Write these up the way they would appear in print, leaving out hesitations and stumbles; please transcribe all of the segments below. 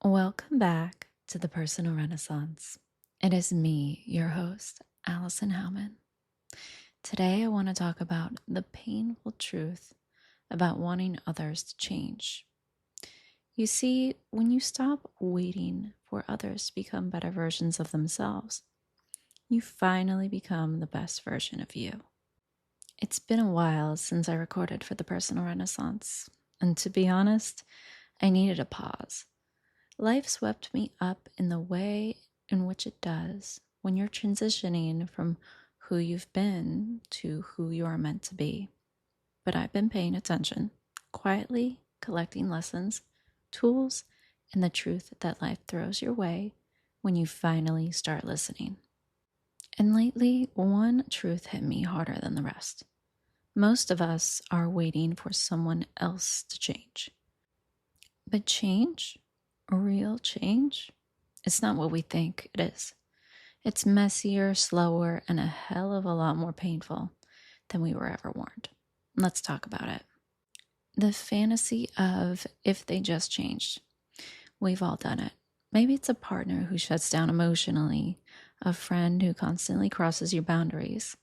Welcome back to the Personal Renaissance. It is me, your host, Allison Howman. Today, I want to talk about the painful truth about wanting others to change. You see, when you stop waiting for others to become better versions of themselves, you finally become the best version of you. It's been a while since I recorded for the Personal Renaissance, and to be honest, I needed a pause. Life swept me up in the way in which it does when you're transitioning from who you've been to who you are meant to be. But I've been paying attention, quietly collecting lessons, tools, and the truth that life throws your way when you finally start listening. And lately, one truth hit me harder than the rest. Most of us are waiting for someone else to change. But change, real change, it's not what we think it is. It's messier, slower, and a hell of a lot more painful than we were ever warned. Let's talk about it. The fantasy of if they just changed. We've all done it. Maybe it's a partner who shuts down emotionally, a friend who constantly crosses your boundaries,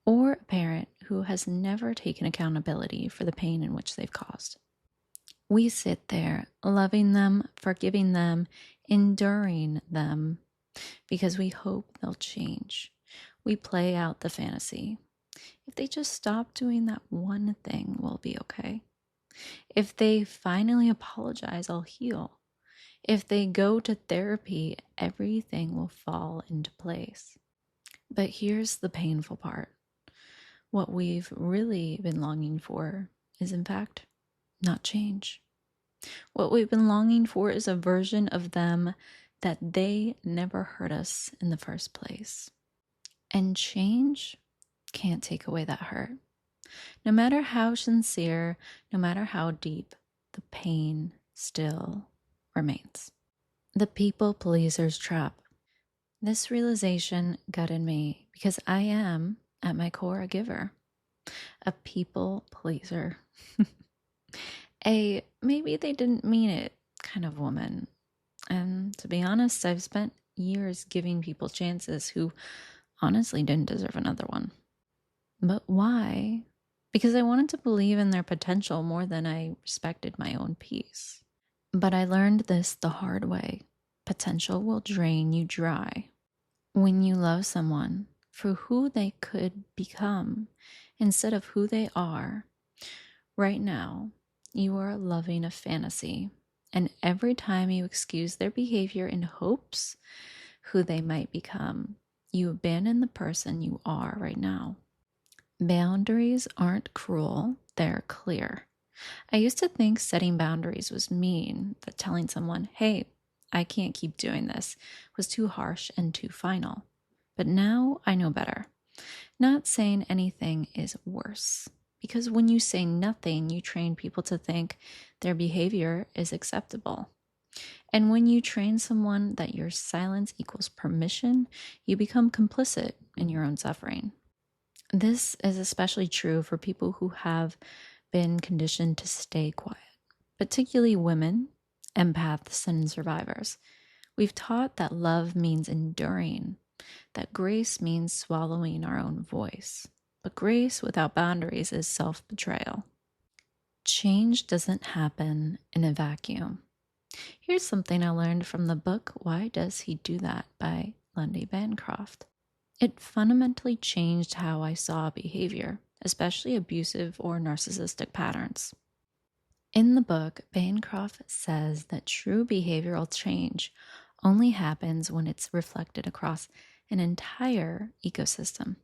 or a parent who has never taken accountability for the pain in which they've caused. We sit there, loving them, forgiving them, enduring them, because we hope they'll change. We play out the fantasy. If they just stop doing that one thing, we'll be okay. If they finally apologize, I'll heal. If they go to therapy, everything will fall into place. But here's the painful part. What we've really been longing for is, in fact, not change. What we've been longing for is a version of them that they never hurt us in the first place. And change can't take away that hurt. No matter how sincere, no matter how deep, the pain still remains. The people pleaser's trap. This realization gutted me because I am, at my core, a giver, a people pleaser. Maybe they didn't mean it kind of woman. And to be honest, I've spent years giving people chances who honestly didn't deserve another one. But why? Because I wanted to believe in their potential more than I respected my own peace. But I learned this the hard way. Potential will drain you dry. When you love someone for who they could become instead of who they are, right now, you are loving a fantasy. And every time you excuse their behavior in hopes who they might become, you abandon the person you are right now. Boundaries aren't cruel, they're clear. I used to think setting boundaries was mean, that telling someone, hey, I can't keep doing this, was too harsh and too final. But now I know better. Not saying anything is worse. Because when you say nothing, you train people to think their behavior is acceptable. And when you train someone that your silence equals permission, you become complicit in your own suffering. This is especially true for people who have been conditioned to stay quiet, particularly women, empaths, and survivors. We've taught that love means enduring, that grace means swallowing our own voice. But grace without boundaries is self-betrayal. Change doesn't happen in a vacuum. Here's something I learned from the book Why Does He Do That by Lundy Bancroft. It fundamentally changed how I saw behavior, especially abusive or narcissistic patterns. In the book, Bancroft says that true behavioral change only happens when it's reflected across an entire ecosystem.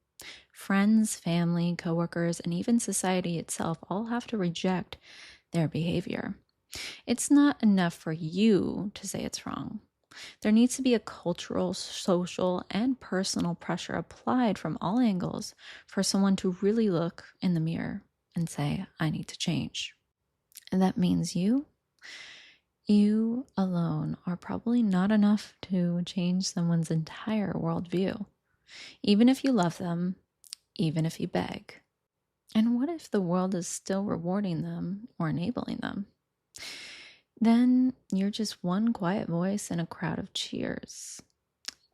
Friends, family, coworkers, and even society itself all have to reject their behavior. It's not enough for you to say it's wrong. There needs to be a cultural, social, and personal pressure applied from all angles for someone to really look in the mirror and say, I need to change. And that means you alone are probably not enough to change someone's entire worldview, even if you love them, even if you beg. And what if the world is still rewarding them or enabling them? then you're just one quiet voice in a crowd of cheers,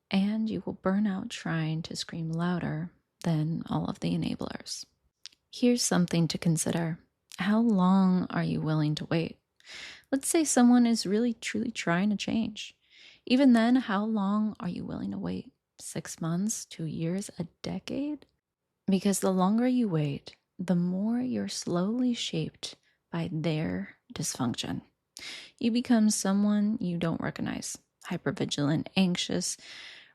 and you will burn out trying to scream louder than all of the enablers. Here's something to consider. How long are you willing to wait? Let's say someone is really truly trying to change. Even then, how long are you willing to wait? 6 months, 2 years, a decade? Because the longer you wait, the more you're slowly shaped by their dysfunction. You become someone you don't recognize, hypervigilant, anxious,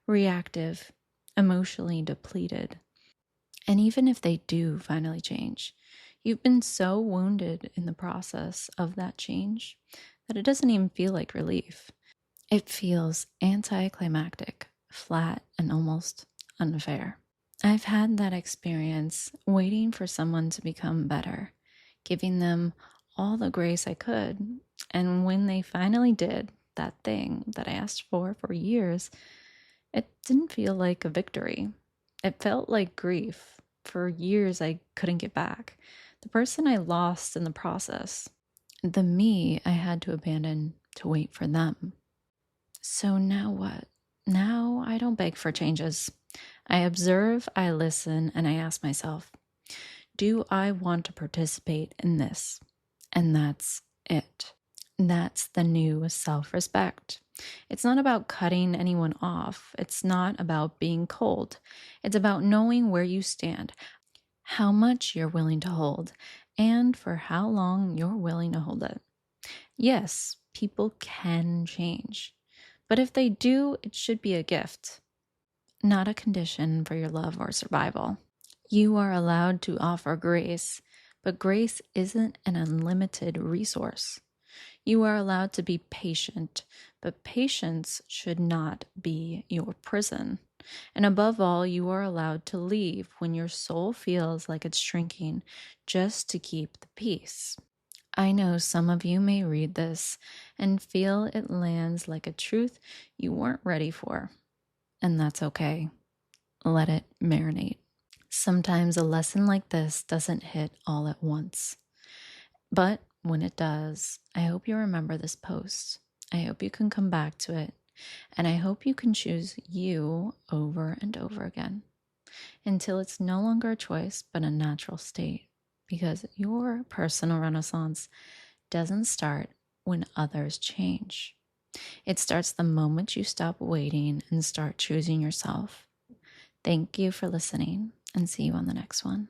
reactive, emotionally depleted. And even if they do finally change, you've been so wounded in the process of that change that it doesn't even feel like relief. It feels anticlimactic, flat, and almost unfair. I've had that experience waiting for someone to become better, giving them all the grace I could. And when they finally did that thing that I asked for years, it didn't feel like a victory. It felt like grief. For years, I couldn't get back. The person I lost in the process, the me I had to abandon to wait for them. So now what? Now I don't beg for changes. I observe, I listen, and I ask myself, do I want to participate in this? And that's it. That's the new self-respect. It's not about cutting anyone off. It's not about being cold. It's about knowing where you stand, how much you're willing to hold, and for how long you're willing to hold it. Yes, people can change. But if they do, it should be a gift, not a condition for your love or survival. You are allowed to offer grace, but grace isn't an unlimited resource. You are allowed to be patient, but patience should not be your prison. And above all, you are allowed to leave when your soul feels like it's shrinking just to keep the peace. I know some of you may read this and feel it lands like a truth you weren't ready for, and that's okay. Let it marinate. Sometimes a lesson like this doesn't hit all at once, but when it does, I hope you remember this post. I hope you can come back to it, and I hope you can choose you over and over again until it's no longer a choice but a natural state, because your personal renaissance doesn't start when others change. It starts the moment you stop waiting and start choosing yourself. Thank you for listening, and see you on the next one.